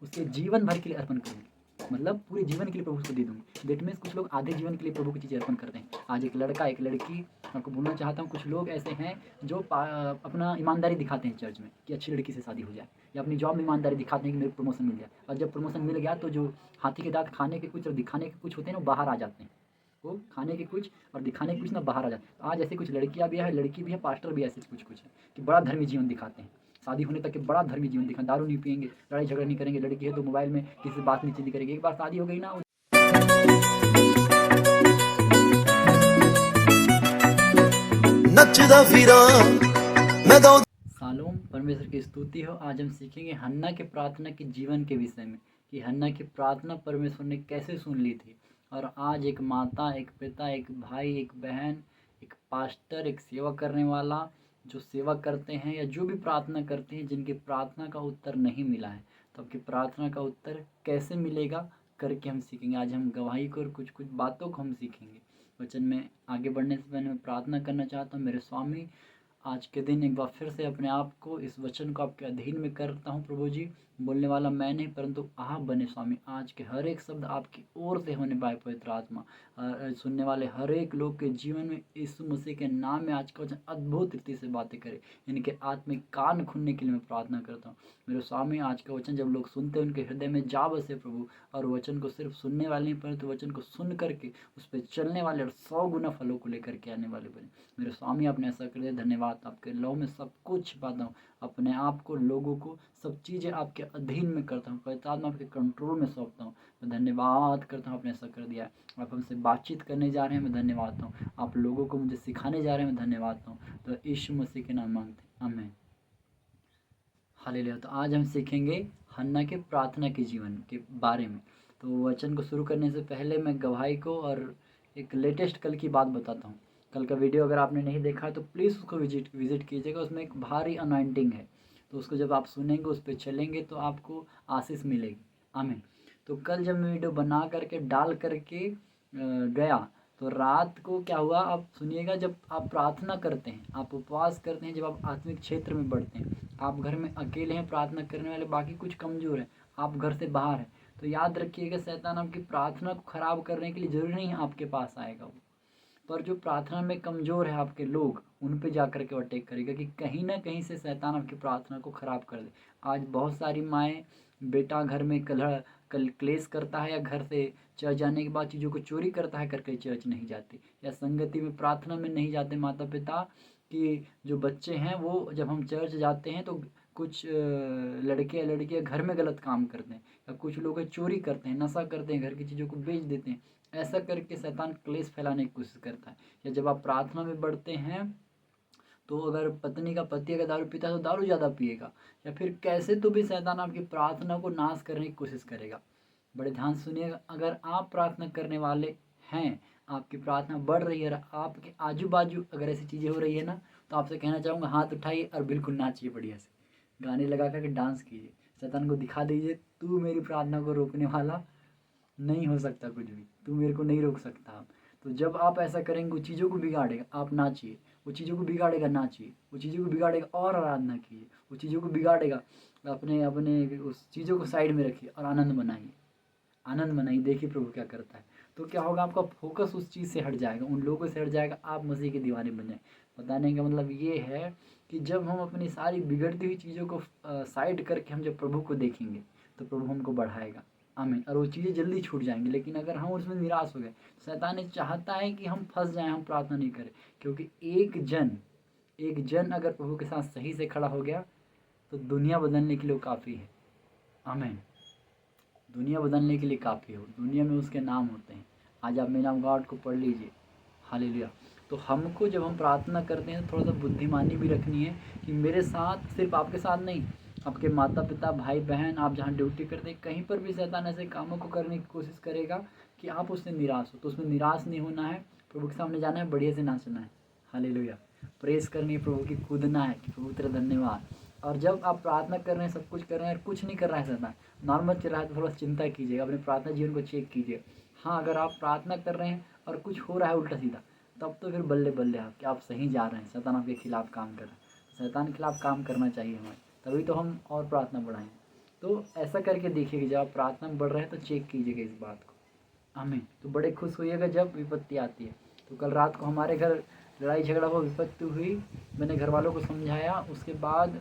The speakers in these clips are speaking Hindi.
उसके जीवन भर के लिए अर्पण करूँगी, मतलब पूरे जीवन के लिए प्रभु को दे दूँगी। दैट मीन्स कुछ लोग आधे जीवन के लिए प्रभु की चीज़ें अर्पण करते हैं। आज एक लड़का, एक लड़की, आपको बोलना चाहता हूँ, कुछ लोग ऐसे हैं जो अपना ईमानदारी दिखाते हैं चर्च में कि अच्छी लड़की से शादी हो जाए, या अपनी जॉब में ईमानदारी दिखाते हैं कि मेरे को प्रमोशन मिल जाए, और जब प्रमोशन मिल गया तो जो हाथी के दाँत खाने के कुछ और दिखाने के कुछ होते हैं ना, बाहर आ जाते हैं। वो खाने के कुछ और दिखाने के कुछ ना बाहर आ जाते हैं। आज ऐसी कुछ लड़कियाँ भी है, लड़की भी है, पास्टर भी ऐसे कुछ है कि बड़ा धर्मी जीवन दिखाते हैं, शादी होने तक के बड़ा धर्मी जीवन दिखा, दारू नहीं पिएंगे, लड़ाई झगड़ा नहीं करेंगे, लड़की है तो मोबाइल में किसी से बात नहीं करेगी। एक बार शादी हो गई ना, नचदा फिरा मैं दो। शालोम, परमेश्वर की स्तुति हो। आज हम सीखेंगे हन्ना के प्रार्थना के जीवन के विषय में, कि हन्ना की प्रार्थना परमेश्वर ने कैसे सुन ली थी। और आज एक माता, एक पिता, एक भाई, एक बहन, एक पास्टर, एक सेवा करने वाला, जो सेवा करते हैं या जो भी प्रार्थना करते हैं, जिनकी प्रार्थना का उत्तर नहीं मिला है, तो आपकी प्रार्थना का उत्तर कैसे मिलेगा करके हम सीखेंगे। आज हम गवाही को और कुछ कुछ बातों को हम सीखेंगे। वचन में आगे बढ़ने से पहले मैं प्रार्थना करना चाहता हूँ। मेरे स्वामी, आज के दिन एक बार फिर से अपने आप को, इस वचन को आपके अधीन में करता हूँ प्रभु जी। बोलने वाला मैं नहीं परंतु आप बने स्वामी। आज के हर एक शब्द आपकी ओर से होने पाए पवित्र आत्मा। सुनने वाले हर एक लोग के जीवन में यीशु मसीह के नाम में आज का वचन अद्भुत रीति से बातें करे। इनके आत्मिक कान खुलने के लिए मैं प्रार्थना करता हूँ। मेरे स्वामी, आज का वचन जब लोग सुनते हैं उनके हृदय में जा बसे प्रभु, और वचन को सिर्फ सुनने वाले नहीं परंतु वचन को सुन करके उस पर चलने वाले और 100 गुना फलों को लेकर के आने वाले बने। मेरे स्वामी, आपने ऐसा कर दिया, धन्यवाद। आपके लौ में सब कुछ छिपाता हूँ, अपने आप को, लोगों को, सब चीज़ें आपके अधीन में करता हूँ, पवित्र आत्मा आपके कंट्रोल में सौंपता हूँ। मैं धन्यवाद करता हूँ, आपने ऐसा कर दिया। आप हमसे बातचीत करने जा रहे हैं, मैं धन्यवाद हूँ। आप लोगों को मुझे सिखाने जा रहे हैं, मैं धन्यवाद हूँ। तो यीशु मसीह के नाम मांगते हैं, आमीन, हालेलुया। तो आज हम सीखेंगे हन्ना के प्रार्थना के जीवन के बारे में। तो वचन को शुरू करने से पहले मैं गवाही को और एक लेटेस्ट कल की बात बताता हूँ। कल का वीडियो अगर आपने नहीं देखा तो प्लीज़ उसको विजिट कीजिएगा। उसमें एक भारी अनॉइंटिंग है, तो उसको जब आप सुनेंगे, उस पर चलेंगे तो आपको आशीष मिलेगी, आमीन। तो कल जब मैं वीडियो बना करके डाल करके गया, तो रात को क्या हुआ आप सुनिएगा। जब आप प्रार्थना करते हैं, आप उपवास करते हैं, जब आप आत्मिक क्षेत्र में बढ़ते हैं, आप घर में अकेले हैं, प्रार्थना करने वाले बाकी कुछ कमज़ोर हैं, आप घर से बाहर हैं, तो याद रखिएगा शैतान आपकी प्रार्थना को ख़राब करने के लिए ज़रूरी नहीं है आपके पास आएगा वो, पर जो प्रार्थना में कमज़ोर है आपके लोग, उन पे जा कर के अटैक करेगा कि कहीं ना कहीं से शैतान आपकी प्रार्थना को ख़राब कर दे। आज बहुत सारी माएँ, बेटा घर में क्लेश करता है, या घर से चर्च जाने के बाद चीज़ों को चोरी करता है करके चर्च नहीं जाती, या संगति में प्रार्थना में नहीं जाते माता पिता, कि जो बच्चे हैं वो जब हम चर्च जाते हैं तो कुछ लड़के या लड़कियाँ घर में गलत काम करते हैं, या कुछ लोग चोरी करते हैं, नशा करते हैं, घर की चीज़ों को बेच देते हैं। ऐसा करके शैतान क्लेश फैलाने की कोशिश करता है। या जब आप प्रार्थना में बढ़ते हैं, तो अगर पत्नी का पति अगर दारू पीता है तो दारू ज़्यादा पिएगा, या फिर कैसे तो भी शैतान आपकी प्रार्थना को नाश करने की कोशिश करेगा। बड़े ध्यान सुनिएगा, अगर आप प्रार्थना करने वाले हैं, आपकी प्रार्थना बढ़ रही है, आपके आजू बाजू अगर ऐसी चीज़ें हो रही है ना, तो आपसे कहना चाहूँगा हाथ उठाइए और बिल्कुल नाचिए, बढ़िया से गाने लगा करके डांस कीजिए, शैतान को दिखा दीजिए तू मेरी प्रार्थना को रोकने वाला नहीं हो सकता, कुछ भी तू मेरे को नहीं रोक सकता। तो जब आप ऐसा करेंगे, वो चीज़ों को बिगाड़ेगा, आप नाचिए। वो चीज़ों को बिगाड़ेगा, नाचिए। वो चीज़ों को बिगाड़ेगा और आराधना कीजिए। वो चीज़ों को बिगाड़ेगा, अपने अपने उस चीज़ों को साइड में रखिए और आनंद मनाइए, आनंद मनाइए। देखिए प्रभु क्या करता है। तो क्या होगा, आपका फोकस उस चीज़ से हट जाएगा, उन लोगों से हट जाएगा, आप मसीह के दीवाने बन जाए। बताने का मतलब ये है कि जब हम अपनी सारी बिगड़ती हुई चीज़ों को साइड करके हम जब प्रभु को देखेंगे, तो प्रभु हमको बढ़ाएगा, आमीन। और वो चीज़ें जल्दी छूट जाएंगी। लेकिन अगर हम उसमें निराश हो गए, शैतान ये चाहता है कि हम फंस जाएं, हम प्रार्थना नहीं करें। क्योंकि एक जन अगर प्रभु के साथ सही से खड़ा हो गया, तो दुनिया बदलने के लिए काफ़ी है, आमीन। दुनिया बदलने के लिए काफ़ी हो, दुनिया में उसके नाम होते हैं। आज आप मेरा गॉड को पढ़ लीजिए, हालेलुया। तो हमको जब हम प्रार्थना करते हैं, थोड़ा सा बुद्धिमानी भी रखनी है कि मेरे साथ, सिर्फ आपके साथ नहीं, आपके माता पिता, भाई बहन, आप जहाँ ड्यूटी करते हैं, कहीं पर भी शैतान ऐसे कामों को करने की कोशिश करेगा कि आप उससे निराश हो, तो उसमें निराश नहीं होना है। प्रभु के सामने जाना है, बढ़िया से नाचना है, हालेलुया। प्रेस करनी है प्रभु की, कूदना है कि प्रभु तेरा धन्यवाद। और जब आप प्रार्थना कर रहे हैं, सब कुछ कर रहे हैं और कुछ नहीं कर रहा है शैतान, नॉर्मल चल रहा है, तो थोड़ा चिंता कीजिएगा, अपने प्रार्थना जीवन को चेक कीजिए। हाँ, अगर आप प्रार्थना कर रहे हैं और कुछ हो रहा है उल्टा सीधा, तब तो फिर बल्ले बल्ले आप कि आप सही जा रहे हैं, शैतान आपके खिलाफ काम कर रहा है। शैतान के खिलाफ काम करना चाहिए हमें, तभी तो हम और प्रार्थना बढ़ाएंगे। तो ऐसा करके देखिए कि जब आप प्रार्थना में बढ़ रहे हैं तो चेक कीजिएगा इस बात को। आमीन। तो बड़े खुश होइएगा जब विपत्ति आती है। तो कल रात को हमारे घर लड़ाई झगड़ा हुआ, विपत्ति हुई, मैंने घर वालों को समझाया, उसके बाद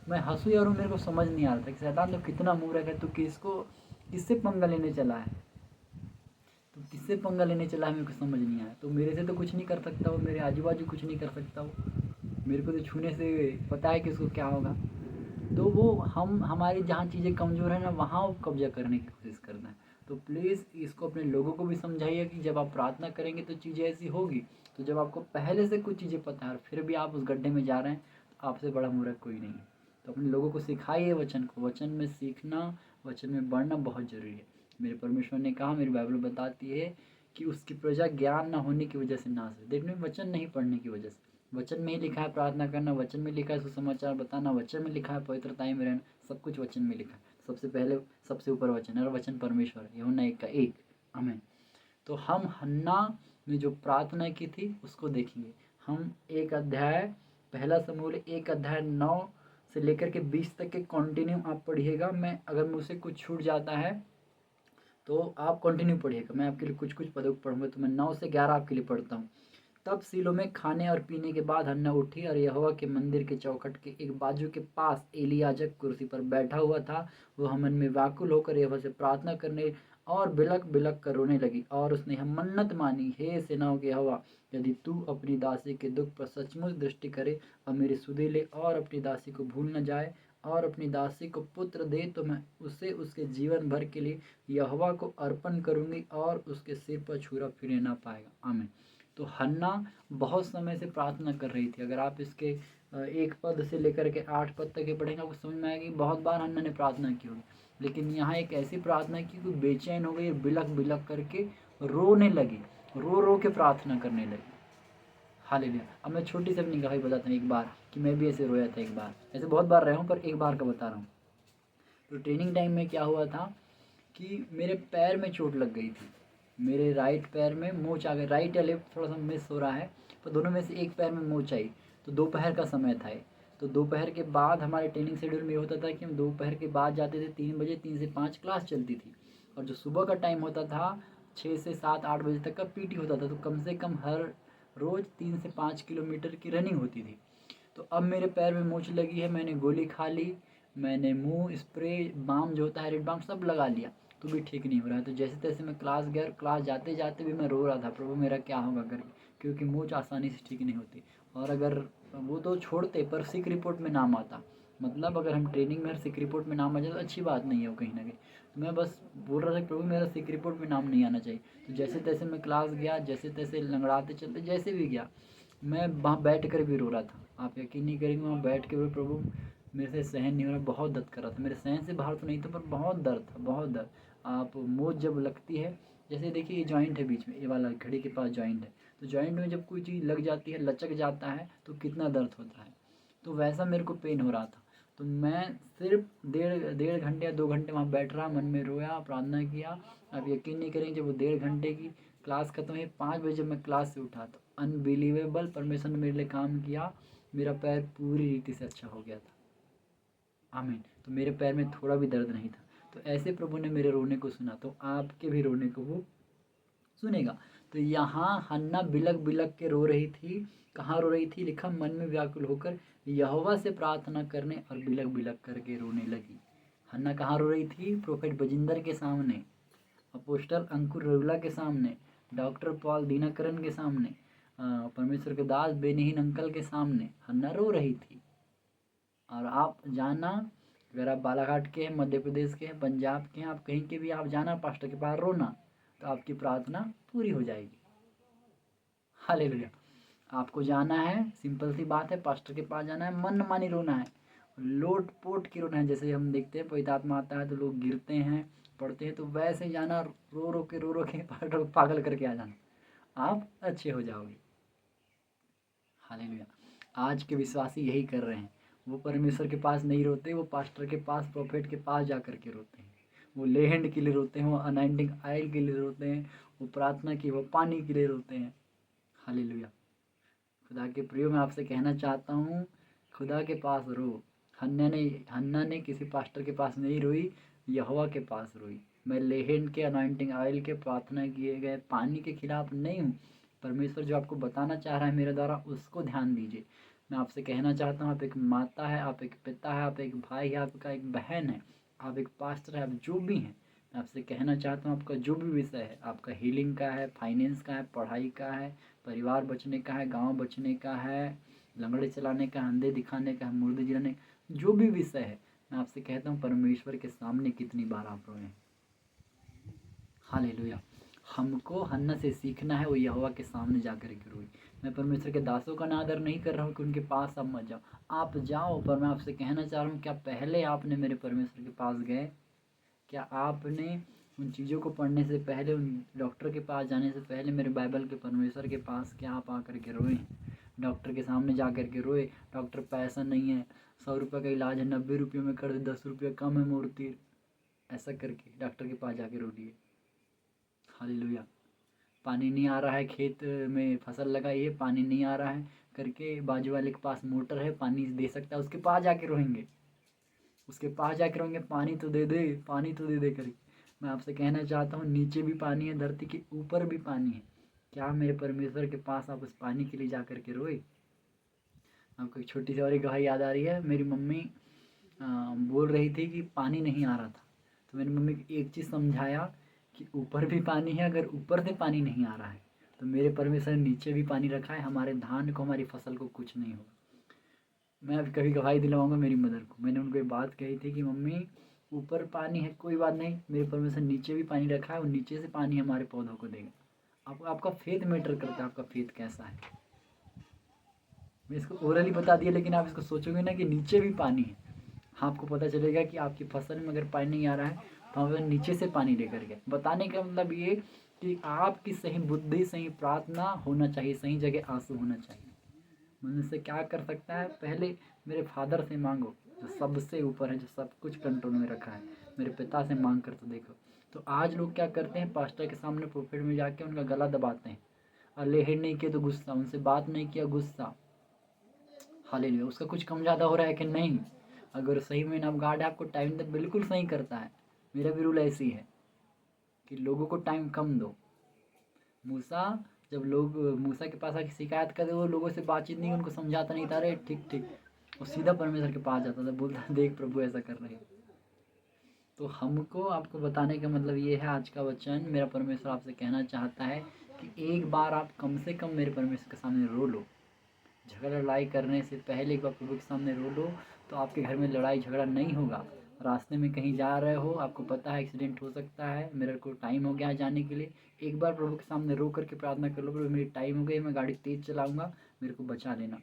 मैं हंसी और मेरे को समझ नहीं आ रहा था कि शैतान तो कितना मूर्ख है, तो किससे पंगा लेने चला है, तो किससे पंगा लेने चला है, मेरे को समझ नहीं आया। तो मेरे से तो कुछ नहीं कर सकता वो, मेरे आजू बाजू कुछ नहीं कर सकता वो, मेरे को तो छूने से पता है कि उसको क्या होगा। तो वो हमारी जहाँ चीज़ें कमज़ोर है ना, वहाँ वो कब्जा करने की कोशिश करता है। तो प्लीज़ इसको अपने लोगों को भी समझाइए कि जब आप प्रार्थना करेंगे तो चीज़ें ऐसी होगी। तो जब आपको पहले से कुछ चीज़ें पता है और फिर भी आप उस गड्ढे में जा रहे हैं, तो आपसे बड़ा मूर्ख कोई नहीं है। तो अपने लोगों को सिखाइए वचन को, वचन में सीखना, वचन में बढ़ना बहुत ज़रूरी है। मेरे परमेश्वर ने कहा, मेरी बाइबल बताती है कि उसकी प्रजा ज्ञान ना होने की वजह से नाश है। देखने में वचन नहीं पढ़ने की वजह से। वचन में ही लिखा है प्रार्थना करना, वचन में लिखा है सुसमाचार बताना, वचन में लिखा है पवित्रताएं में रहना, सब कुछ वचन में लिखा है। सबसे पहले सबसे ऊपर वचन है और वचन परमेश्वर है, यूहन्ना 1:1। आमीन। तो हम हन्ना में जो प्रार्थना की थी उसको देखेंगे। हम एक अध्याय, पहला समूल 1:9 से लेकर के 20 तक के कंटिन्यू आप पढ़िएगा। मैं अगर मुझसे कुछ छूट जाता है तो आप कंटिन्यू पढ़िएगा, मैं आपके लिए कुछ कुछ पदों को पढ़ूंगा। तो मैं 9 से 11 आपके लिए पढ़ता हूँ। तब शीलो में खाने और पीने के बाद हन्ना उठी और यहोवा के मंदिर के चौखट के एक बाजू के पास एली याजक कुर्सी पर बैठा हुआ था। वह मन में व्याकुल होकर यहोवा से प्रार्थना करने और बिलक बिलक कर रोने लगी। और उसने यह मन्नत मानी, हे सेनाओं के यहोवा, यदि तू अपनी दासी के दुख पर सचमुच दृष्टि करे और मेरी सुधि ले और अपनी दासी को भूल न जाए और अपनी दासी को पुत्र दे, तो मैं उसे उसके जीवन भर के लिए यहोवा को अर्पण करूंगी और उसके सिर पर छुरा फिरे ना पाएगा। आमीन। तो हन्ना बहुत समय से प्रार्थना कर रही थी। अगर आप इसके 1 पद से लेकर के 8 पद तक के पढ़ेंगे, आपको समझ में आएगा कि बहुत बार हन्ना ने प्रार्थना की होगी, लेकिन यहाँ एक ऐसी प्रार्थना की कि बेचैन हो गई, बिलक बिलक करके रोने लगी, रो रो के प्रार्थना करने लगी। हालेलुया। अब मैं छोटी सी अपनी गवाही बताता हूँ एक बार कि मैं भी ऐसे रोया था। एक बार, ऐसे बहुत बार रहा हूँ पर एक बार का बता रहा हूँ। तो ट्रेनिंग टाइम में क्या हुआ था कि मेरे पैर में चोट लग गई थी। मेरे राइट पैर में मोच आ गई, राइट या लेफ्ट थोड़ा सा मिस हो रहा है, पर दोनों में से एक पैर में मोच आई। तो दोपहर का समय था ये। तो दोपहर के बाद हमारे ट्रेनिंग शेड्यूल में ये होता था कि हम दोपहर के बाद जाते थे 3 बजे, 3 से 5 क्लास चलती थी। और जो सुबह का टाइम होता था 6 से 7 8 बजे तक का पीटी होता था। तो कम से कम हर रोज़ 3 से 5 किलोमीटर की रनिंग होती थी। तो अब मेरे पैर में मोच लगी है, मैंने गोली खा ली, मैंने मुंह स्प्रे बाम जो होता है रेड बाम सब लगा लिया, तो भी ठीक नहीं हो रहा है। तो जैसे तैसे मैं क्लास गया, क्लास जाते जाते भी मैं रो रहा था, प्रभु मेरा क्या होगा करके, क्योंकि मोच आसानी से ठीक नहीं होती। और अगर वो तो छोड़ते पर सिक रिपोर्ट में नाम आता, मतलब अगर हम ट्रेनिंग में सिक रिपोर्ट में नाम आ जाए तो अच्छी बात नहीं है वो कहीं ना कहीं। तो मैं बस बोल रहा था प्रभु मेरा सिक रिपोर्ट में नाम नहीं आना चाहिए। तो जैसे तैसे मैं क्लास गया, जैसे तैसे लंगड़ाते चलते जैसे भी गया, मैं वहाँ बैठ कर भी रो रहा था। आप यकीन नहीं करेंगे, वहाँ बैठ के भी प्रभु मेरे से सहन नहीं हो रहा, बहुत दर्द कर रहा था। मेरे सहन से बाहर तो नहीं था पर बहुत दर्द था, बहुत दर्द। आप मोच जब लगती है, जैसे देखिए ये जॉइंट है बीच में, ये वाला घड़ी के पास जॉइंट है, तो जॉइंट में जब कोई चीज़ लग जाती है, लचक जाता है, तो कितना दर्द होता है। तो वैसा मेरे को पेन हो रहा था। तो मैं सिर्फ डेढ़ डेढ़ घंटे या 2 घंटे वहाँ बैठ रहा, मन में रोया, प्रार्थना किया। आप यकीन नहीं करेंगे, जब वो 1.5 घंटे की क्लास खत्म हुई, 5 बजे जब मैं क्लास से उठा, तो अनबिलीवेबल परमेश्वर ने मेरे लिए काम किया, मेरा पैर पूरी रीति से अच्छा हो गया था। आमीन। तो मेरे पैर में थोड़ा भी दर्द नहीं था। तो ऐसे प्रभु ने मेरे रोने को सुना, तो आपके भी रोने को वो सुनेगा। तो यहाँ हन्ना बिलक बिलक के रो रही थी। कहाँ रो रही थी? लिखा, मन में व्याकुल होकर यहोवा से प्रार्थना करने और बिलक बिलक करके रोने लगी। हन्ना कहाँ रो रही थी? प्रोफेट बजिंदर के सामने, अपोस्टल अंकुर रविला के सामने, डॉक्टर पॉल दीनाकरन के सामने, परमेश्वर के दास बेनीहीन अंकल के सामने हन्ना रो रही थी। और आप जाना, अगर आप बालाघाट के हैं, मध्य प्रदेश के हैं, पंजाब के हैं, आप कहीं के भी आप जाना, पास्टर के पास रोना, तो आपकी प्रार्थना पूरी हो जाएगी। हालेलुया। आपको जाना है, सिंपल सी बात है, पास्टर के पास जाना है, मन मानी रोना है, लोट पोट के रोना है। जैसे हम देखते हैं पवित्र आत्मा आता है तो लोग गिरते हैं, पढ़ते हैं, तो वैसे जाना, रो रो के पास्टर को पागल करके आ जाना, आप अच्छे हो जाओगे। हालेलुया। आज के विश्वासी यही कर रहे हैं। वो परमेश्वर के पास नहीं रोते, वो पास्टर के पास, प्रोफेट के पास जा कर के रोते हैं। वो लेहंड के लिए रोते हैं, वो अनाइंटिंग आयल के लिए रोते हैं, वो प्रार्थना की, वो पानी के लिए रोते हैं। हालेलुया। खुदा के प्रियो, मैं आपसे कहना चाहता हूँ, खुदा के पास रो। हन्ना ने किसी पास्टर के पास नहीं रोई, यहोवा के पास रोई। मैं लेहेन के अनॉइंटिंग ऑयल के प्रार्थना किए गए पानी के खिलाफ नहीं हूँ। परमेश्वर जो आपको बताना चाह रहा है मेरे द्वारा, उसको ध्यान दीजिए। मैं आपसे कहना चाहता हूँ, आप एक माता है, आप एक पिता है, आप एक भाई है, आपका एक बहन है, आप एक पास्टर है, आप जो भी हैं, मैं आपसे कहना चाहता हूँ आपका जो भी विषय है, आपका हीलिंग का है, फाइनेंस का है, पढ़ाई का है, परिवार बचने का है, गांव बचने का है, लंगड़े चलाने का, अंधे दिखाने का है, मुर्दे जिलाने, जो भी विषय है, मैं आपसे कहता हूँ परमेश्वर के सामने कितनी बार आप रोए हैं। हालेलुया। हमको हन्ना से सीखना है, वो यहोवा के सामने जाकर के रोई। मैं परमेश्वर के दासों का अनादर नहीं कर रहा हूँ कि उनके पास आप मत जाओ, आप जाओ, पर मैं आपसे कहना चाह रहा हूँ क्या पहले आपने मेरे परमेश्वर के पास गए? क्या आपने उन चीज़ों को पढ़ने से पहले, उन डॉक्टर के पास जाने से पहले मेरे बाइबल के परमेश्वर के पास क्या आप आकर के रोए? डॉक्टर के सामने जा कर के रोए, डॉक्टर पैसा नहीं है, 100 रुपये का इलाज है, 90 रुपये में कर दे, 10 रुपये कम है मूर्ति, ऐसा करके डॉक्टर के पास जाके रो लिए। हालेलुया। पानी नहीं आ रहा है, खेत में फसल लगाई है, पानी नहीं आ रहा है करके, बाजू वाले के पास मोटर है, पानी दे सकता है, उसके पास जाके रोएंगे, उसके पास जाके रोएंगे, पानी तो दे दे, पानी तो दे दे करके। मैं आपसे कहना चाहता हूँ नीचे भी पानी है, धरती के ऊपर भी पानी है, क्या मेरे परमेश्वर के पास आप उस पानी के लिए जा कर के रोए? आपको एक छोटी सी और एक गवाही याद आ रही है। मेरी मम्मी बोल रही थी कि पानी नहीं आ रहा था, तो मेरी मम्मी को एक चीज़ समझाया कि ऊपर भी पानी है, अगर ऊपर से पानी नहीं आ रहा है तो मेरे परमेश्वर ने नीचे भी पानी रखा है, हमारे धान को, हमारी फसल को कुछ नहीं होगा। मैं अभी कभी गवाही दिलवाऊंगा मेरी मदर को। मैंने उनको ये बात कही थी कि मम्मी ऊपर पानी है, कोई बात नहीं, मेरे परमेश्वर नीचे भी पानी रखा है और नीचे से पानी हमारे पौधों को देगा। आपका फेथ मैटर करता है, आपका फेथ कैसा है। मैं इसको ओरली बता दिया, लेकिन आप इसको सोचोगे ना कि नीचे भी पानी है, आपको पता चलेगा कि आपकी फसल में अगर पानी नहीं आ रहा है तो हम नीचे से पानी लेकर के। बताने का मतलब ये कि आपकी सही बुद्धि, सही प्रार्थना होना चाहिए, सही जगह आंसू होना चाहिए। मनुष्य क्या कर सकता है? पहले मेरे फादर से मांगो जो सबसे ऊपर है, जो सब कुछ कंट्रोल में रखा है, मेरे पिता से मांग कर तो देखो। तो आज लोग क्या करते हैं, पास्टर के सामने प्रोफेट में जाके उनका गला दबाते हैं, और लेहड़ नहीं किया तो गुस्सा, उनसे बात नहीं किया गुस्सा। हालेलुया। उसका कुछ कम ज़्यादा हो रहा है कि नहीं? अगर सही में आप गार्ड है, आपको टाइम तो बिल्कुल सही करता है। मेरा भी रूल ऐसी है कि लोगों को टाइम कम दो। मूसा, जब लोग मूसा के पास आके शिकायत करते, वो लोगों से बातचीत नहीं, उनको समझाता नहीं था, अरे ठीक ठीक, वो सीधा परमेश्वर के पास जाता था, बोलता देख प्रभु ऐसा कर रहे हैं। तो हमको आपको बताने का मतलब ये है, आज का वचन मेरा परमेश्वर आपसे कहना चाहता है कि एक बार आप कम से कम मेरे परमेश्वर के सामने रो लो। झगड़ा लड़ाई करने से पहले एक बार प्रभु के सामने रो लो, तो आपके घर में लड़ाई झगड़ा नहीं होगा। रास्ते में कहीं जा रहे हो, आपको पता है एक्सीडेंट हो सकता है, मेरे को टाइम हो गया है जाने के लिए, एक बार प्रभु के सामने रो करके प्रार्थना कर लो, प्रभु मेरी टाइम हो गई, मैं गाड़ी तेज़ चलाऊंगा, मेरे को बचा लेना।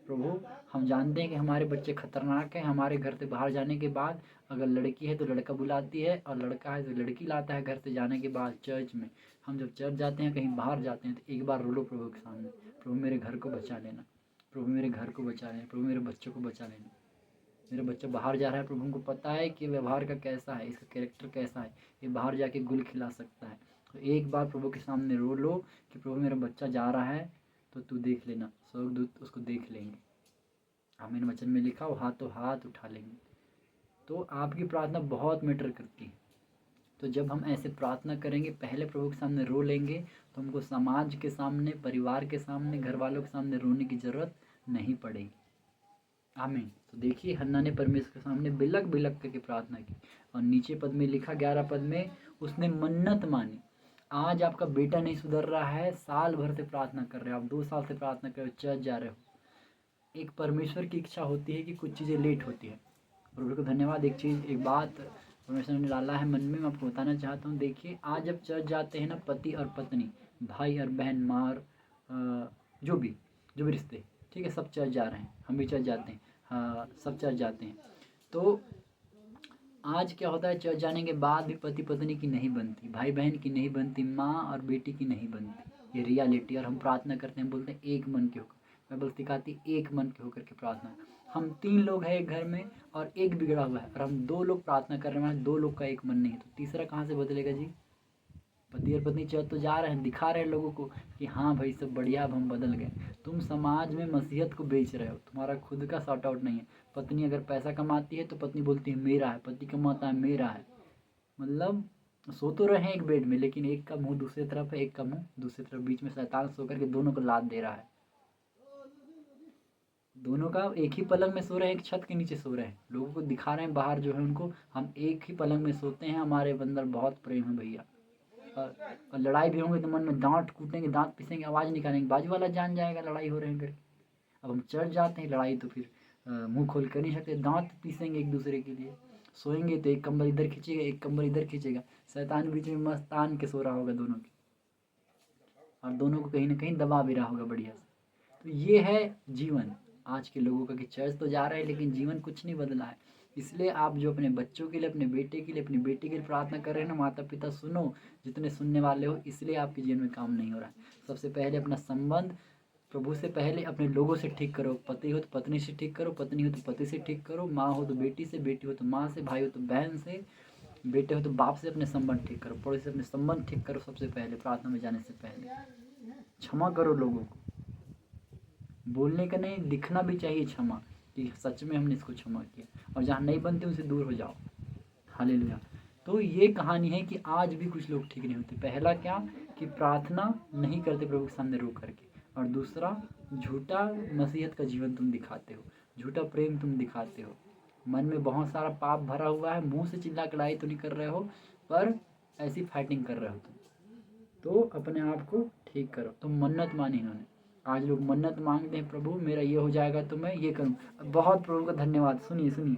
प्रभु हम जानते हैं कि हमारे बच्चे खतरनाक हैं, हमारे घर से बाहर जाने के बाद अगर लड़की है तो लड़का बुलाती है, और लड़का है तो लड़की लाता है घर से जाने के बाद चर्च में। हम जब चर्च जाते हैं, कहीं बाहर जाते हैं, तो एक बार रो लो प्रभु के सामने, प्रभु मेरे घर को बचा लेना, प्रभु मेरे घर को बचा लेना, प्रभु मेरे बच्चों को बचा लेना। मेरा बच्चा बाहर जा रहा है, प्रभु हमको पता है कि व्यवहार का कैसा है, इसका कैरेक्टर कैसा है, ये बाहर जाके गुल खिला सकता है। तो एक बार प्रभु के सामने रो लो कि प्रभु मेरा बच्चा जा रहा है, तो तू देख लेना, स्वर्गदूत उसको देख लेंगे। आमीन। वचन में लिखा वो हाथों हाथ उठा लेंगे। तो आपकी प्रार्थना बहुत मैटर करती है। तो जब हम ऐसे प्रार्थना करेंगे, पहले प्रभु के सामने रो लेंगे, तो हमको समाज के सामने, परिवार के सामने, घर वालों के सामने रोने की ज़रूरत नहीं पड़ेगी। आमीन। तो देखिए हन्ना ने परमेश्वर के सामने बिलक बिलक करके प्रार्थना की, और नीचे पद में लिखा 11 पद में, उसने मन्नत मानी। आज आपका बेटा नहीं सुधर रहा है, साल भर से प्रार्थना कर रहे हो, आप 2 साल से प्रार्थना कर रहे हो, चर्च जा रहे हो। एक परमेश्वर की इच्छा होती है कि कुछ चीज़ें लेट होती है। प्रभु को धन्यवाद। एक बात परमेश्वर ने डाला है मन में, मैं आपको बताना चाहता हूँ। देखिए आज जब चर्च जाते हैं ना, पति और पत्नी, भाई और बहन, माँ और जो भी रिश्ते, ठीक है, सब चर्च जा रहे हैं, हम भी चर्च जाते हैं, हाँ सब चर्च जाते हैं। तो आज क्या होता है, चर्च जाने के बाद भी पति पत्नी की नहीं बनती, भाई बहन की नहीं बनती, माँ और बेटी की नहीं बनती, ये रियलिटी। और हम प्रार्थना करते हैं, बोलते हैं एक मन के होकर, बाइबल सिखाती एक मन के होकर के प्रार्थना। हम 3 लोग हैं एक घर में और एक बिगड़ा हुआ है, और हम 2 लोग प्रार्थना कर रहे हैं, 2 लोग का एक मन नहीं है, तो तीसरा कहाँ से बदलेगा जी? पति और पत्नी चर्च तो जा रहे हैं, दिखा रहे हैं लोगों को कि हाँ भाई सब बढ़िया, अब हम बदल गए। तुम समाज में मसीहत को बेच रहे हो, तुम्हारा खुद का सॉर्ट आउट नहीं है। पत्नी अगर पैसा कमाती है तो पत्नी बोलती है मेरा है, पति कमाता है मेरा है। मतलब सो तो रहे हैं एक बेड में, लेकिन एक का मुंह दूसरी तरफ है, एक का मुंह दूसरी तरफ, बीच में शैतान सो करके दोनों को लात दे रहा है। दोनों का एक ही पलंग में सो रहे हैं, एक छत के नीचे सो रहे हैं, लोगों को दिखा रहे हैं बाहर जो है उनको, हम एक ही पलंग में सोते हैं, हमारे अंदर बहुत प्रेम है भैया। और लड़ाई भी होंगे तो मन में डांट कूटेंगे, दांत पीसेंगे, आवाज़ निकालेंगे, बाजू वाला जान जाएगा लड़ाई हो रहे हैं करके। अब हम चढ़ जाते हैं लड़ाई तो फिर मुंह खोल कर नहीं सकते, दांत पीसेंगे एक दूसरे के लिए। सोएंगे तो एक कंबल इधर खींचेगा, एक कंबल इधर खींचेगा, शैतान बीच में मस्त तान के सो रहा होगा दोनों के, और दोनों को कहीं ना कहीं दबा भी रहा होगा बढ़िया से। तो ये है जीवन आज के लोगों का, कि चर्च तो जा रहे हैं लेकिन जीवन कुछ नहीं बदला है। इसलिए आप जो अपने बच्चों के लिए, अपने बेटे के लिए, अपनी बेटी के लिए प्रार्थना कर रहे हैं ना, माता पिता सुनो, जितने सुनने वाले हो, इसलिए आपके जीवन में काम नहीं हो रहा है। सबसे पहले अपना संबंध प्रभु से पहले अपने लोगों से ठीक करो। पति हो तो पत्नी से ठीक करो, पत्नी हो तो पति से ठीक करो, माँ हो तो बेटी से, बेटी हो तो माँ से, भाई हो तो बहन से, बेटे हो तो बाप से अपने संबंध ठीक करो, पड़ोसी से अपने संबंध ठीक करो। सबसे पहले प्रार्थना में जाने से पहले क्षमा करो लोगों को, बोलने का नहीं, दिखना भी चाहिए क्षमा, कि सच में हमने इसको क्षमा किया, और जहाँ नहीं बनते उनसे दूर हो जाओ। हालेलुया। तो ये कहानी है कि आज भी कुछ लोग ठीक नहीं होते। पहला क्या, कि प्रार्थना नहीं करते प्रभु के सामने रो करके, और दूसरा झूठा मसीहत का जीवन तुम दिखाते हो, झूठा प्रेम तुम दिखाते हो, मन में बहुत सारा पाप भरा हुआ है, मुंह से चिल्ला के लड़ाई तो नहीं कर रहे हो, पर ऐसी फाइटिंग कर रहे हो तुम। तो अपने आप को ठीक करो। तुम मन्नत मानी इन्होंने, आज लोग मन्नत मांगते हैं, प्रभु मेरा ये हो जाएगा तो मैं ये करूँ। बहुत प्रभु का धन्यवाद। सुनिए सुनिए,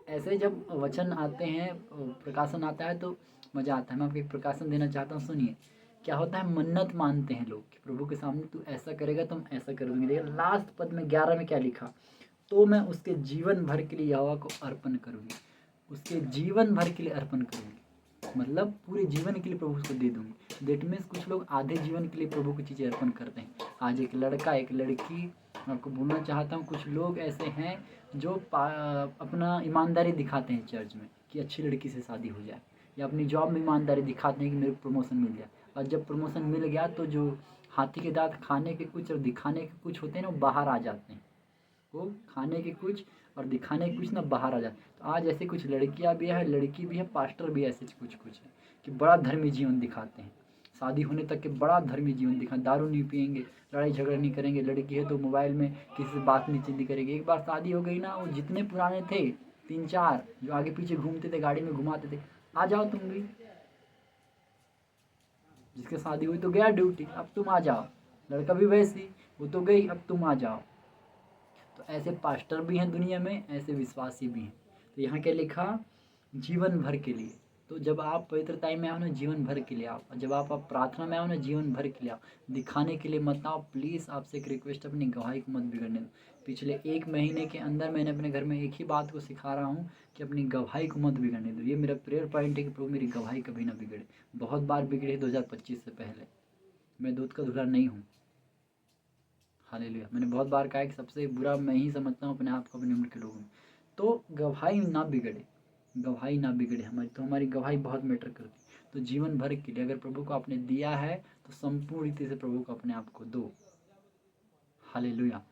ऐसे जब वचन आते हैं, प्रकाशन आता है तो मज़ा आता है। मैं आपको एक प्रकाशन देना चाहता हूँ, सुनिए। क्या होता है, मन्नत मानते हैं लोग कि प्रभु के सामने तू ऐसा करेगा तो हम ऐसा कर देंगे। लेकिन लास्ट पद में 11 में क्या लिखा, तो मैं उसके जीवन भर के लिए यहोवा को अर्पण करूँगी, उसके जीवन भर के लिए अर्पण करूँगी, मतलब पूरे जीवन के लिए प्रभु उसको दे दूँगी। दैट मीन्स कुछ लोग आधे जीवन के लिए प्रभु की चीज़ें अर्पण करते हैं। आज एक लड़का, एक लड़की, आपको बोलना चाहता हूँ, कुछ लोग ऐसे हैं जो अपना ईमानदारी दिखाते हैं चर्च में कि अच्छी लड़की से शादी हो जाए, या अपनी जॉब में ईमानदारी दिखाते हैं कि मेरे को प्रमोशन मिल जाए। और जब प्रमोशन मिल गया तो जो हाथी के दांत खाने के कुछ और दिखाने के कुछ होते हैं ना, वो बाहर आ जाते हैं। वो खाने के कुछ और दिखाने के कुछ ना बाहर आ जाते। तो आज ऐसे कुछ लड़कियां भी है, लड़की भी है, पास्टर भी ऐसे कुछ कुछ है कि बड़ा धर्मी जीवन दिखाते हैं, शादी होने तक के बड़ा धर्मी जीवन दिखा, दारू नहीं पियेंगे, लड़ाई झगड़ा नहीं करेंगे। लड़की है तो मोबाइल में किसी से बात नहीं करेगी। एक बार शादी हो गई ना, वो जितने पुराने थे 3-4 जो आगे पीछे घूमते थे, गाड़ी में घुमाते थे, आ जाओ तुम भी, जिसके शादी हुई तो गया ड्यूटी, अब तुम आ जाओ। लड़का भी वैसी, वो तो गई, अब तुम आ जाओ। तो ऐसे पास्टर भी हैं दुनिया में, ऐसे विश्वासी भी हैं। तो यहाँ क्या लिखा, जीवन भर के लिए। तो जब आप पवित्रता में आओ ना, जीवन भर के लिए आओ, और जब आप प्रार्थना में आओ ना, जीवन भर के लिए आओ, दिखाने के लिए मत आओ। प्लीज़ आपसे एक रिक्वेस्ट, अपनी गवाही को मत बिगड़ने दो। पिछले 1 महीने के अंदर मैंने अपने घर में एक ही बात को सिखा रहा हूँ कि अपनी गवाही को मत बिगड़ने दो। ये मेरा प्रेयर पॉइंट है कि प्रभु मेरी गवाही कभी ना बिगड़े। बहुत बार बिगड़े 2025 से पहले, मैं दूध का धुला नहीं हूँ। हालेलुया। मैंने बहुत बार कहा कि सबसे बुरा मैं ही समझता हूँ अपने आप को, अपनी उम्र के लोगों में। तो गवाही ना बिगड़े, गवाही ना बिगड़े हमारी, तो हमारी गवाही बहुत मैटर करती। तो जीवन भर के लिए अगर प्रभु को आपने दिया है तो संपूर्ण रीति से प्रभु को अपने आप को दो। हालेलुया।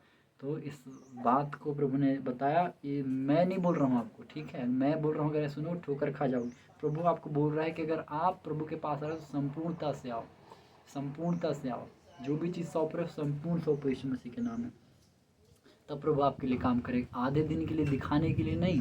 तो इस बात को प्रभु ने बताया, ये मैं नहीं बोल रहा हूँ आपको, ठीक है, मैं बोल रहा हूँ, अगर सुनो ठोकर खा जाओगे। प्रभु आपको बोल रहा है कि अगर आप प्रभु के पास आ रहे हो तो संपूर्णता से आओ, संपूर्णता से आओ। जो भी चीज़ सौंप रहे हो संपूर्ण सौंपो यीशु मसीह के नाम में, तब प्रभु आपके लिए काम करेगा। आधे दिन के लिए, दिखाने के लिए नहीं,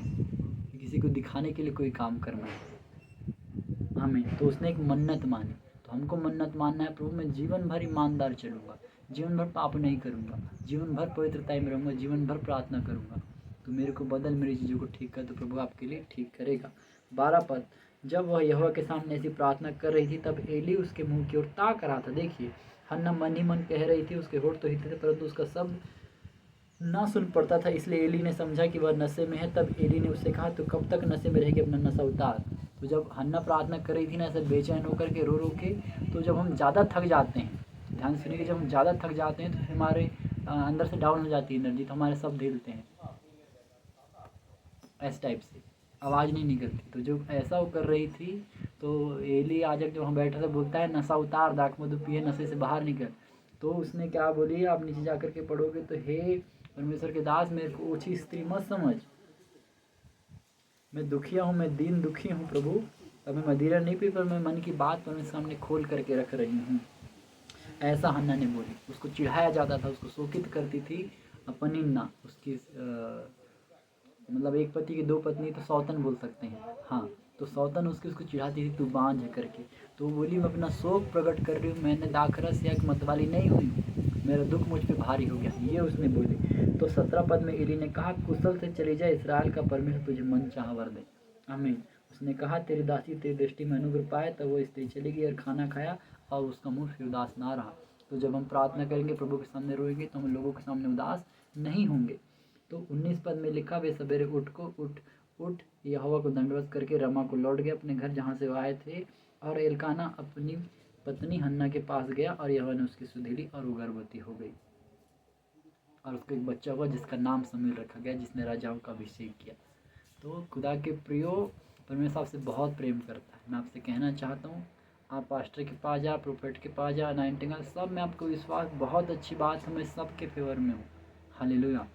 किसी को दिखाने के लिए कोई काम करना है हमें। तो उसने एक मन्नत मानी, तो हमको मन्नत मानना है, प्रभु मैं जीवन भर ईमानदार चलूँगा, जीवन भर पाप नहीं करूँगा, जीवन भर पवित्रता में रहूँगा, जीवन भर प्रार्थना करूँगा। तो मेरे को बदल, मेरी चीज़ों को ठीक कर, तो प्रभु आपके लिए ठीक करेगा। 12 पद, जब वह यहोवा के सामने ऐसी प्रार्थना कर रही थी तब एली उसके मुंह की ओर ताक रहा था। देखिए, हन्ना मन ही मन कह रही थी, उसके होठ तो हिलते थे परंतु उसका शब्द ना सुन पड़ता था। इसलिए एली ने समझा कि वह नशे में है। तब एली ने उससे कहा, तो कब तक नशे में रहेगी, अपना नशा उतार। तो जब हन्ना प्रार्थना कर रही थी ना, ऐसे बेचैन होकर के, रो रो के, तो जब हम ज़्यादा थक जाते हैं, ध्यान सुनिए, जब हम ज़्यादा थक जाते हैं तो हमारे अंदर से डाउन हो जाती है एनर्जी, तो हमारे शब्द हिलते हैं इस टाइप से, आवाज़ नहीं निकलती। तो जब ऐसा वो कर रही थी तो एली याजक जो वहाँ बैठा था बोलता है नशा उतार, दाख मधु पिए, नशे से बाहर निकल। तो उसने क्या बोली, आप नीचे जा कर के पढ़ोगे तो हे परमेश्वर के दास, मेरे को ओछी स्त्री मत समझ, मैं दुखिया हूँ, मैं दीन दुखी हूँ प्रभु। अब मैं मदिरा नहीं पी, पर मैं मन की बात परमेश्वर सामने खोल करके रख रही हूँ। ऐसा हन्ना ने बोली। उसको चिढ़ाया जाता था, उसको शोकित करती थी अपनिन्ना, उसकी मतलब एक पति की दो पत्नी तो सौतन बोल सकते हैं, हाँ। तो सौतन उसको चिढ़ाती थी, तू बांझ है करके। तो वो बोली, मैं अपना शोक प्रकट कर रही हूँ, मैंने दाखरस या मतवाली नहीं हुई, मेरा दुख मुझ पे भारी हो गया, ये उसने बोली। तो 17 पद में एली ने कहा, कुशल से चली जाए, इसराइल का परमेश्वर तुझे मन चाह वर दे। आमीन। उसने कहा, तेरी दासी तेरी दृष्टि में अनुग्रह पाए। तब वो स्त्री चली गई और खाना खाया और उसका मुंह फिर उदास ना रहा। तो जब हम प्रार्थना करेंगे, प्रभु के सामने रोएंगे, तो हम लोगों के सामने उदास नहीं होंगे। तो 19 पद में लिखा, वे सवेरे उठ यहोवा को दंडवत करके रमा को लौट गए अपने घर जहाँ से वो आए थे। और एलकाना अपनी पत्नी हन्ना के पास गया और यहोवा ने उसकी सुधीली और वो गर्भवती हो गई। और उसको एक बच्चा हुआ जिसका नाम शमूएल रखा गया, जिसने राजाओं का अभिषेक किया। तो खुदा के प्रियो, परमेश्वर आपसे बहुत प्रेम करता है। मैं आपसे कहना चाहता हूँ, आप पास्टर के पास जा, प्रोफेट के पास जा, अनाइंटिंग सब में आपको विश्वास, बहुत अच्छी बात है, मैं सबके फेवर में हूँ। हालेलुया।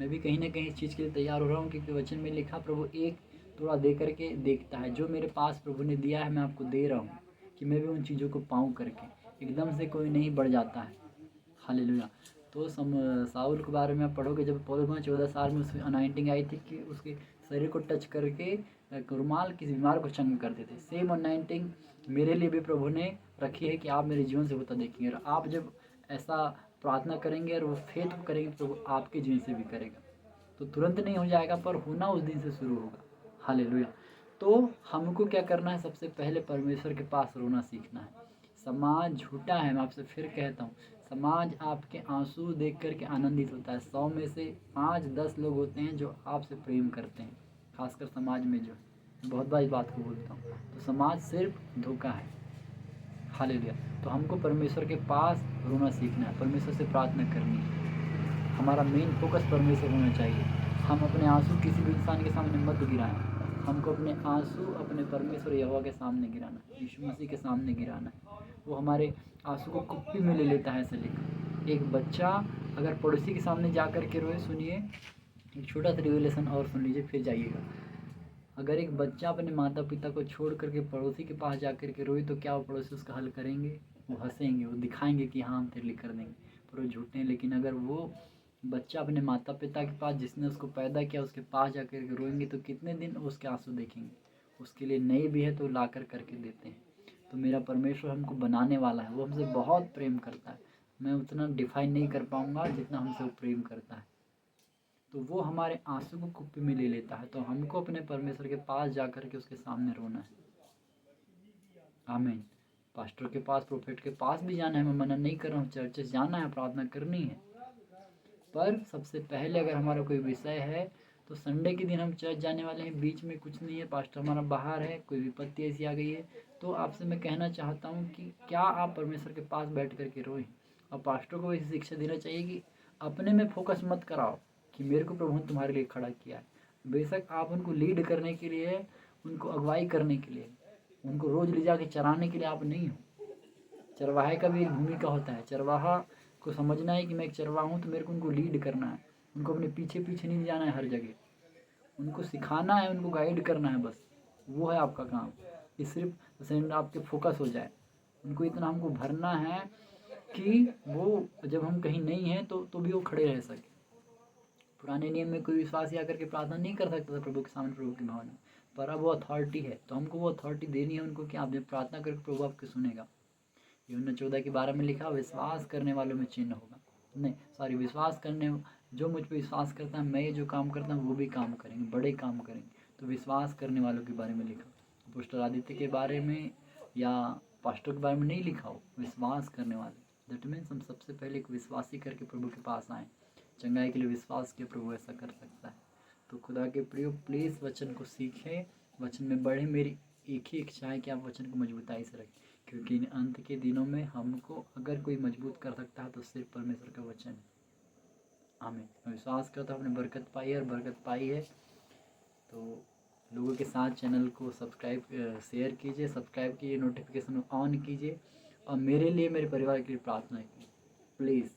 मैं भी कहीं ना कहीं इस चीज़ के लिए तैयार हो रहा हूँ, क्योंकि वचन में लिखा, प्रभु एक थोड़ा दे करके देखता है। जो मेरे पास प्रभु ने दिया है, मैं आपको दे रहा हूँ कि मैं भी उन चीज़ों को पाऊँ करके। एकदम से कोई नहीं बढ़ जाता है। हालेलुया। तो साउल के बारे में आप पढ़ोगे, जब पौलुस 14 साल में उसकी अनाइंटिंग आई थी कि उसके शरीर को टच करके रुमाल किसी बीमार को चंगा करते थे। सेम अनाइंटिंग मेरे लिए भी प्रभु ने रखी है कि आप मेरे जीवन से होता देखेंगे। और आप जब ऐसा प्रार्थना करेंगे और वो फेथ करेंगे, प्रभु आपके जीवन से भी करेगा। तो तुरंत नहीं हो जाएगा, पर होना उस दिन से शुरू होगा। हालेलुया। तो हमको क्या करना है, सबसे पहले परमेश्वर के पास रोना सीखना है। समाज झूठा है, मैं आपसे फिर कहता हूँ, समाज आपके आंसू देख करके आनंदित होता है। 100 में से 5-10 लोग होते हैं जो आपसे प्रेम करते हैं, खासकर समाज में। जो बहुत बार इस बात को बोलता हूँ, तो समाज सिर्फ धोखा है। हालेलुया। तो हमको परमेश्वर के पास रोना सीखना है, परमेश्वर से प्रार्थना करनी है। हमारा मेन फोकस परमेश्वर होना चाहिए। हम अपने आंसू किसी भी इंसान के सामने मत गिराएं। हमको अपने आंसू अपने परमेश्वर यहोवा के सामने गिराना है, यीशु मसीह के सामने गिराना है। वो हमारे आंसू को कुप्पी में ले लेता है ऐसे लेकर। एक बच्चा अगर पड़ोसी के सामने जा कर के रोए, सुनिए एक छोटा सा रिवलेशन और सुन लीजिए, फिर जाइएगा। अगर एक बच्चा अपने माता पिता को छोड़ करके पड़ोसी के पास जा कर के रोए, तो क्या वो पड़ोसी उसका हल करेंगे? वो हंसेंगे, वो दिखाएंगे कि हाँ हम तेरे लिए कर देंगे, पर वो झूठे हैं। लेकिन अगर वो बच्चा अपने माता पिता के पास, जिसने उसको पैदा किया, उसके पास जा कर के रोएंगे, तो कितने दिन उसके आंसू देखेंगे? उसके लिए नहीं भी है तो ला कर करके देते हैं। तो मेरा परमेश्वर हमको बनाने वाला है, वो हमसे बहुत प्रेम करता है। मैं उतना डिफाइन नहीं कर पाऊँगा जितना हमसे वो प्रेम करता है। तो वो हमारे आंसू को कुप्पी में ले लेता है। तो हमको अपने परमेश्वर के पास जा कर के उसके सामने रोना है। आमीन। पास्टर के पास, प्रोफेट के पास भी जाना है, मैं मना नहीं कर रहा हूँ, चर्चेस जाना है, प्रार्थना करनी है। पर सबसे पहले अगर हमारा कोई विषय है, तो संडे के दिन हम चर्च जाने वाले हैं, बीच में कुछ नहीं है, पास्टर हमारा बाहर है, कोई विपत्ति ऐसी आ गई है, तो आपसे मैं कहना चाहता हूँ कि क्या आप परमेश्वर के पास बैठ कर के रोएं। और पास्टर को ऐसी शिक्षा देना चाहिए कि अपने में फोकस मत कराओ कि मेरे को प्रभु ने तुम्हारे लिए खड़ा किया है। बेशक आप उनको लीड करने के लिए, उनको अगुवाई करने के लिए, उनको रोज़ ले जाके चराने के लिए आप नहीं हो। चरवाहे का भी एक भूमिका होता है। चरवाहा को समझना है कि मैं एक चरवाहा हूँ, तो मेरे को उनको लीड करना है, उनको अपने पीछे पीछे नहीं जाना है हर जगह, उनको सिखाना है, उनको गाइड करना है, बस वो है आपका काम। कि सिर्फ सेंड आपके फोकस हो जाए, उनको इतना हमको भरना है कि वो जब हम कहीं नहीं हैं तो भी वो खड़े रह सके। पुराने नियम में कोई विश्वासी आकर के प्रार्थना नहीं कर सकता था प्रभु के सामने, प्रभु के भवन में, पर अब वो अथॉरिटी है, तो हमको वो अथॉरिटी देनी है उनको कि आप जब प्रार्थना करके प्रभु आपके सुनेगा। यूहन्ना 14 के 12 में लिखा, विश्वास करने वालों में चिन्ह होगा। नहीं सॉरी, विश्वास करने, जो मुझ पर विश्वास करता है, मैं ये जो काम करता हूँ वो भी काम करेंगे, बड़े काम करेंगे। तो विश्वास करने वालों के बारे में लिखा, पोस्टर आदित्य के बारे में या पास्टर के बारे में नहीं लिखा हो, विश्वास करने वाले। दैट मीन्स हम सबसे पहले एक विश्वासी करके प्रभु के पास आएँ। चंगाई के लिए विश्वास के प्रभु ऐसा कर सकता है। तो खुदा के प्रियो, प्लीज़ वचन को सीखें, वचन में बढ़े। मेरी एक ही इच्छा है कि आप वचन को मजबूताई से रखें, क्योंकि इन अंत के दिनों में हमको अगर कोई मजबूत कर सकता है तो सिर्फ परमेश्वर का वचन है। आमीन। मैं विश्वास करता हूँ आपने बरकत पाई है, और बरकत पाई है। तो लोगों के साथ चैनल को सब्सक्राइब शेयर कीजिए, सब्सक्राइब कीजिए, नोटिफिकेशन ऑन कीजिए और मेरे लिए, मेरे परिवार के लिए प्रार्थना कीजिए प्लीज़।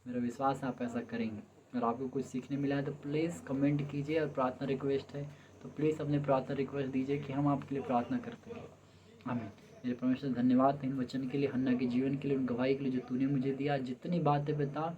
मेरा विश्वास है आप ऐसा करेंगे। अगर आपको कुछ सीखने मिला है तो प्लीज़ कमेंट कीजिए, और प्रार्थना रिक्वेस्ट है तो प्लीज़ अपने प्रार्थना रिक्वेस्ट दीजिए कि हम आपके लिए प्रार्थना करते हैं। आमीन। मेरे परमेश्वर धन्यवाद इन वचन के लिए, हन्ना के जीवन के लिए, उन गवाही के लिए जो तूने मुझे दिया। जितनी बातें पिता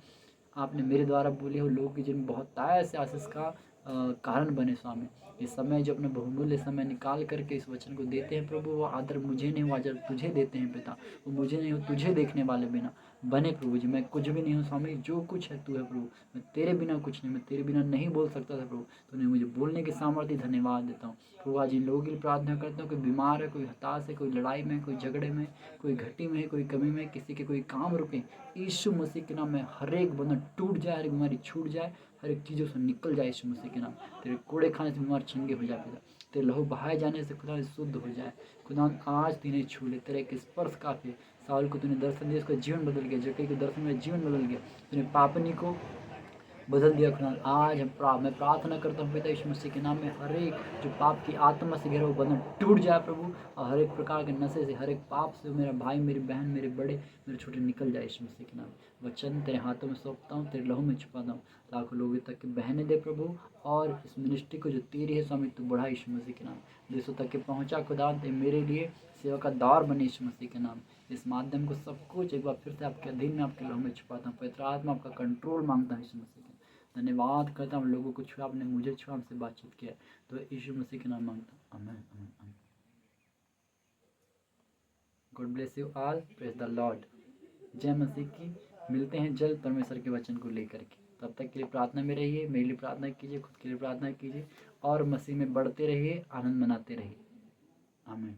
आपने मेरे द्वारा बोली हो, लोगों के जिन बहुत से आशीष का कारण बने स्वामी। इस समय जो अपना बहुमूल्य समय निकाल करके इस वचन को देते हैं प्रभु, वो आदर मुझे नहीं, वो आदर तुझे देते हैं पिता। वो मुझे नहीं, हो तुझे देखने वाले बिना बने प्रभु जी। मैं कुछ भी नहीं हूँ स्वामी, जो कुछ है तू है प्रभु। मैं तेरे बिना कुछ नहीं, मैं तेरे बिना नहीं बोल सकता था प्रभु। तूने मुझे बोलने की सामर्थ्य, धन्यवाद देता हूँ प्रभु। आज इन लोगों के लिए प्रार्थना करता हूँ, कोई बीमार है, कोई हताश है, कोई लड़ाई में, कोई झगड़े में, कोई घटी में, कोई कमी में, किसी के कोई काम रुके, यीशु मसीह के नाम में हर एक बंधन टूट जाए, हर एक बीमारी छूट जाए, हर एक चीज़ों से निकल जाए यीशु मसीह के नाम। तेरे कूड़े खाने से बीमार चंगे हो जाए पिता। तेरे लहू बहाए जाने से खुदा शुद्ध हो जाए। खुदा आज तिन्हें छू ले, तेरे एक स्पर्श काफी है। साउल को तूने दर्शन दिया, उसका जीवन बदल गया। जक्कई को दर्शन में जीवन बदल गया। तूने पापनी को बदल दिया खुदा। आज मैं प्रार्थना करता हूँ पिता यीशु मसीह के नाम में, हर एक जो पाप की आत्मा से घिरा वो बंधन टूट जाए प्रभु, और हर एक प्रकार के नशे से, हर एक पाप से मेरा भाई, मेरी बहन, मेरे बड़े, मेरे छोटे निकल जाए यीशु मसीह के नाम में। वचन तेरे हाथों में सौंपता हूँ, तेरे लहू में छुपाता हूँ। लाखों लोगों तक की बहने दे प्रभु, और इस मिनिस्ट्री को जो तेरी है स्वामी तू बढ़ा यीशु मसीह के नाम। देशों तक के पहुँचा खुदा, मेरे लिए सेवा का दौर बने यीशु मसीह के नाम। इस माध्यम को सब कुछ एक बार फिर से आपके अधीन में, आपके लहू में छुपाता हूँ। पवित्र आत्मा आपका कंट्रोल मांगता है यीशु मसीह के। धन्यवाद करता हूँ, लोगों को छुआ, आपने मुझे छुआ, हमसे बातचीत किया, तो यीशु मसीह के नाम मांगता हूँ। आमीन, आमीन, आमीन। God bless you all, praise the Lord. जय मसीह की। मिलते हैं जल्द परमेश्वर के वचन को लेकर के। तब तक के लिए प्रार्थना में रहिए, मेरे लिए प्रार्थना कीजिए, खुद के लिए प्रार्थना कीजिए, और मसीह में बढ़ते रहिए, आनंद मनाते रहिए। आमीन।